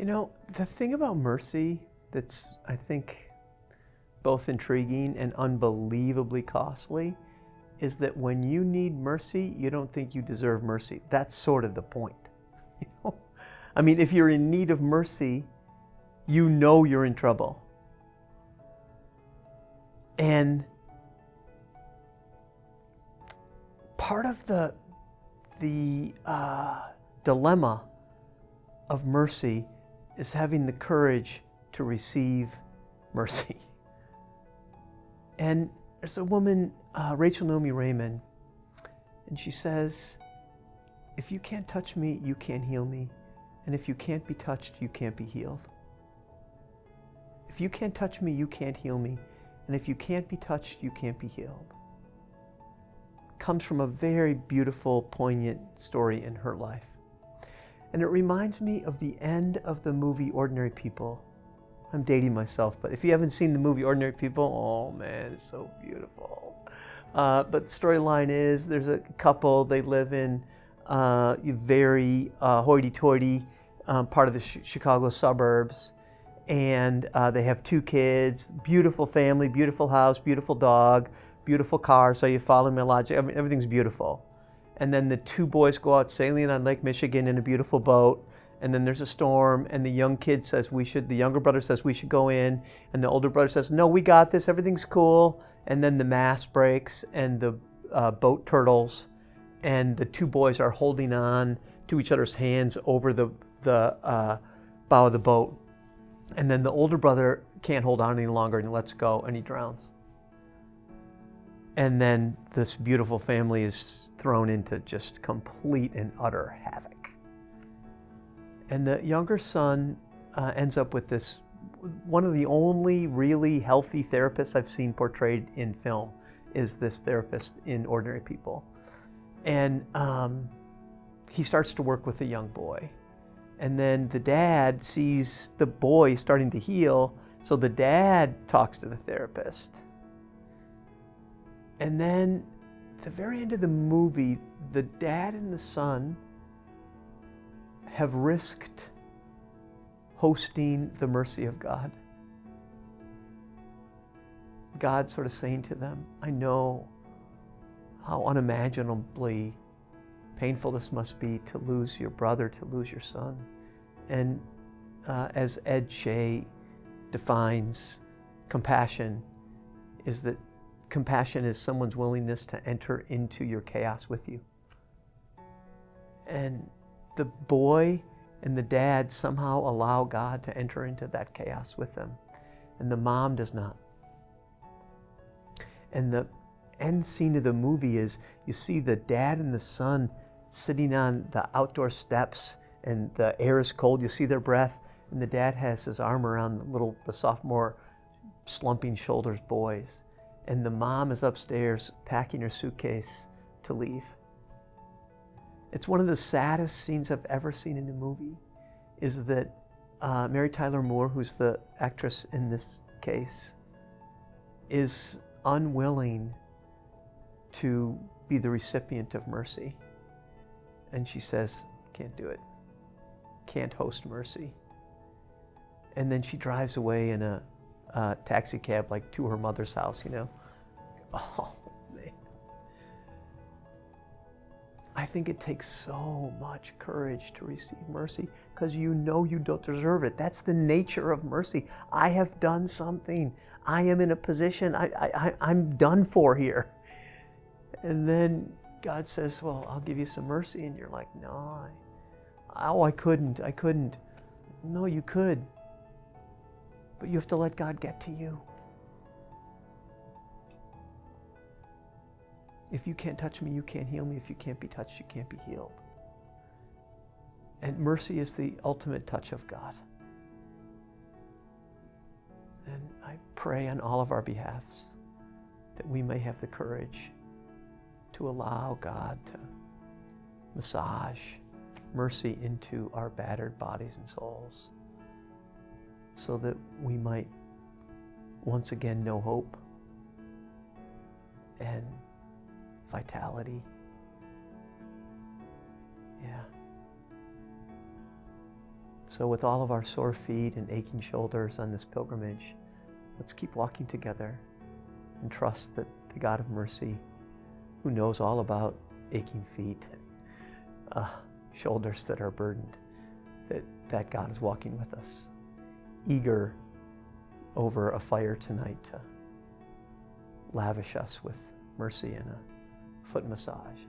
The thing about mercy that's, I think, both intriguing and unbelievably costly is that when you need mercy, you don't think you deserve mercy. That's sort of the point. I mean, if you're in need of mercy, you know you're in trouble. And part of the dilemma of mercy is having the courage to receive mercy. And there's a woman, Rachel Naomi Raymond, and she says, if you can't touch me, you can't heal me. And if you can't be touched, you can't be healed. If you can't touch me, you can't heal me. And if you can't be touched, you can't be healed. Comes from a very beautiful, poignant story in her life. And it reminds me of the end of the movie Ordinary People. I'm dating myself, but if you haven't seen the movie Ordinary People, oh man, it's so beautiful. But the storyline is there's a couple, they live in very hoity-toity part of the Chicago suburbs, and they have 2 kids, beautiful family, beautiful house, beautiful dog, beautiful car, so you follow my logic, I mean, everything's beautiful. And then the 2 boys go out sailing on Lake Michigan in a beautiful boat, and then there's a storm, and the younger brother says we should go in, and the older brother says, no, we got this, everything's cool. And then the mast breaks, and the boat turtles, and the 2 boys are holding on to each other's hands over the bow of the boat. And then the older brother can't hold on any longer, and he lets go, and he drowns. And then this beautiful family is thrown into just complete and utter havoc. And the younger son ends up with this, one of the only really healthy therapists I've seen portrayed in film is this therapist in Ordinary People. And he starts to work with the young boy. And then the dad sees the boy starting to heal, so the dad talks to the therapist. And then at the very end of the movie, the dad and the son have risked hosting the mercy of God. God sort of saying to them, I know how unimaginably painful this must be to lose your brother, to lose your son. And as Ed Shea defines compassion, is that compassion is someone's willingness to enter into your chaos with you. And the boy and the dad somehow allow God to enter into that chaos with them. And the mom does not. And the end scene of the movie is you see the dad and the son sitting on the outdoor steps, and the air is cold. You see their breath, and the dad has his arm around the sophomore slumping shoulders boys. And the mom is upstairs packing her suitcase to leave. It's one of the saddest scenes I've ever seen in a movie, is that Mary Tyler Moore, who's the actress in this case, is unwilling to be the recipient of mercy. And she says, can't do it. Can't host mercy. And then she drives away in a taxi cab, like to her mother's house, Oh, man. I think it takes so much courage to receive mercy, because you know you don't deserve it. That's the nature of mercy. I have done something. I am in a position, I'm done for here. And then God says, well, I'll give you some mercy. And you're like, no, I couldn't. No, you could. But you have to let God get to you. If you can't touch me, you can't heal me. If you can't be touched, you can't be healed. And mercy is the ultimate touch of God. And I pray on all of our behalfs that we may have the courage to allow God to massage mercy into our battered bodies and souls, so that we might once again know hope and vitality. Yeah. So with all of our sore feet and aching shoulders on this pilgrimage, let's keep walking together and trust that the God of mercy, who knows all about aching feet, shoulders that are burdened, that God is walking with us, eager over a fire tonight to lavish us with mercy and a foot massage,